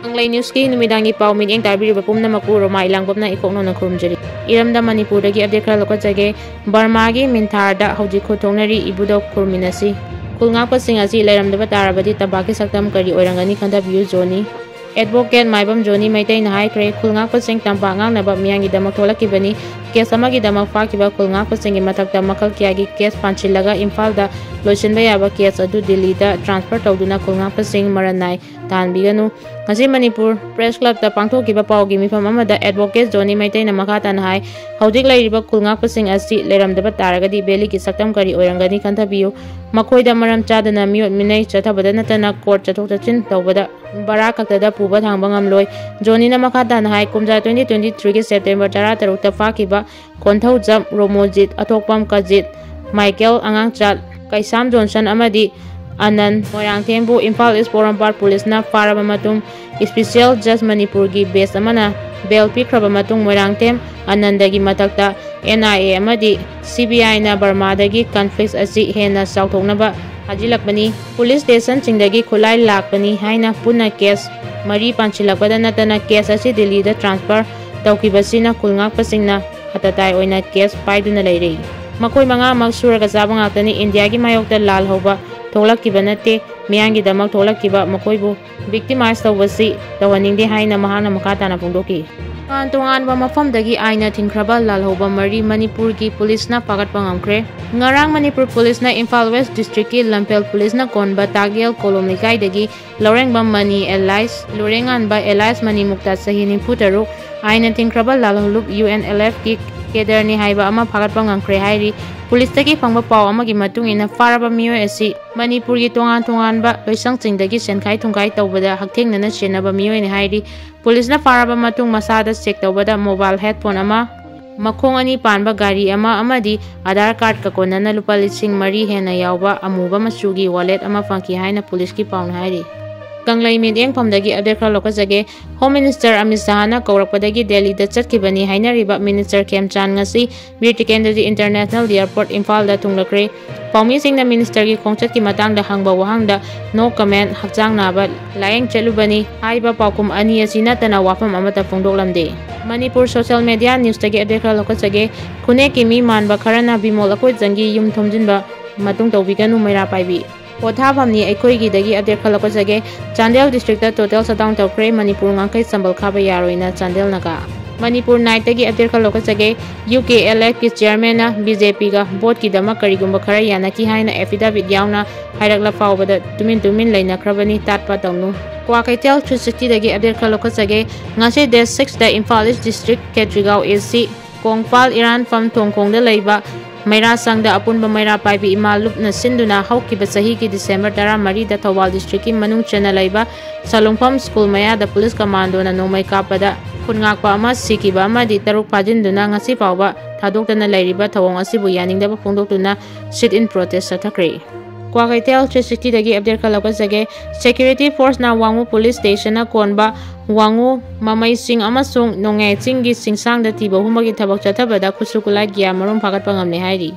Anglai News ki numidangi pau min eng tabiri bapumna maku Romai langbapna ikokno na khurumjari. Iramda Manipur dagi update khara lokajage Burma gi Minthar Da Khut Thoknari ibudo khurminasi. Khulngakpa sing asi lairamdaba tarabadi tabaki saktam kari oirangani khandabiyu Joni. Advocate Maibam Joni Maitai na haikre khulngakpa sing tampa ngangnaba miyangi damak tholakibani case amagi damak fakiba khulngakpa singi mathakta makal kyagi case panchilaga Imphal da loisinba yaba case adu Delhi da transfer tawduna khulngakpa sing maranai tanbiganu. Ngasi Manipur Press Club ta pangthokiba paugi mifam amada Advocate Joni Maitai na makata na hai haudik lairiba khulngakpa sing asi lairamdaba taragadi beli ki saktam kari oirangani khandabiyu. Makoida maram chadana miyot minai chathabada natana court chathok chachin tawbada bara kaktada puba thangba ngamloi. Joni na makata na hai kumja 2023 ki September 13 ta fakiba konthau jam Romojit Athokpam Kajit Michael Angangchat Kaisam Johnson amadi Anand Moirangthembu Imphal East Porampar Police na faraba matung Special Judge Manipur gi base amana bail pikraba matung Moirangthem Anandagi matakta NIA amadi CBI na Burma dagi conflicts asi hena sauthoknaba hajilakbani police station chingdagi khulai lakbani haina punna case mari panchilakbada natana case asi Delhi da transfer tawkibasina khulngakpasingna hatatai oina case paiduna leirei. Makoi manga mak suraga chaba ngaktani India gi mayokta lal hoba tholakkiba nate miyangi damak tholakkiba makoibu victimize tawbasi tawaningde haina mahana makatana pungdoki. Tongan-tonganba mafamdagi aina thingkraba lalhoba mari Manipur gi police na pagatpa ngamkre. Ngarang Manipur police na Imphal West District ki Lampel police na konba Tagyal Kolom Likai dagi Laurengba Mani Elias Lurenganba Elias Mani Mukta sahini putaruk aina thingkraba lalholup UNLF ki kedarni haiba ama pagatpa ngamkre hairi. Police tagi pangba pau amagi matungina faraba miyoi asi Manipur gi tongan-tonganba loisang chingdagi senkhai thungkai tawbada hakthengna chenaba miyoi ni hairi. Police na faraba matung masada check tawbada mobile headphone ama makhong ani panba gari ama amadi Aadhaar card ka konana lupa lising mari hena yawba amuba machugi wallet ama fangki haina police ki paun hairi. Kanglai Mediang Pamdagi update khara lokajage Home Minister Amit Shah na kaurakpadagi Delhi da chatkibani hainariba Minister Khemchand ngasi Bir Tikendri International Airport Imphal da thunglakre. Paumi singna minister gi khongchat ki matangda hangba wahangda no comment hakjang naba layeng chelubani haiba paukum ani asina tana wafam amata phongdoklamde. Manipur social media news tagi update khara lokajage khune ki mi manba kharana bimol akoi jangi yum thomjinba matung tawbiganu maira paibi. Pothabamni aikoi dagi update khara lokajage Chandel district da total shutdown tawkre Manipur ngangkai sambal khaba yaroina Chandel naga. Manipur night tagi update khara lokajage UKLF ki chairman na BJP ga vote ki dama karigumba khara yanaki haina affidavit yauna hairakla fawbada tumin lainakrabani tatpa tawnu. TWKHRE 360 dagi update khara lokajage ngase day 6 da Imphal East district Ketrigao AC Kongpal Iran Fam Thongkong da leiba Maira Sangda apunba Maira Paibi Ima Lupna Sinduna Haukiba Sahi ki December 13 da Thawal district ki manung chena laiba Salongpham school maya da police commando na nomai kapada khungakpa ama sikiba ama di taruk pajinduna ngasi pawba thadoktana lairiba thawong asibu yaningdaba phongdoktuna sit in protest sathakre. TWKHRE 360 dagi update khara lokajage security force na Wangu police station na konba Wangu Mamai Sing amasung Nongai Chinggi Singsang da tiba humagi thabak chathabada khusukulai gya marum phagatpa ngamne hairi.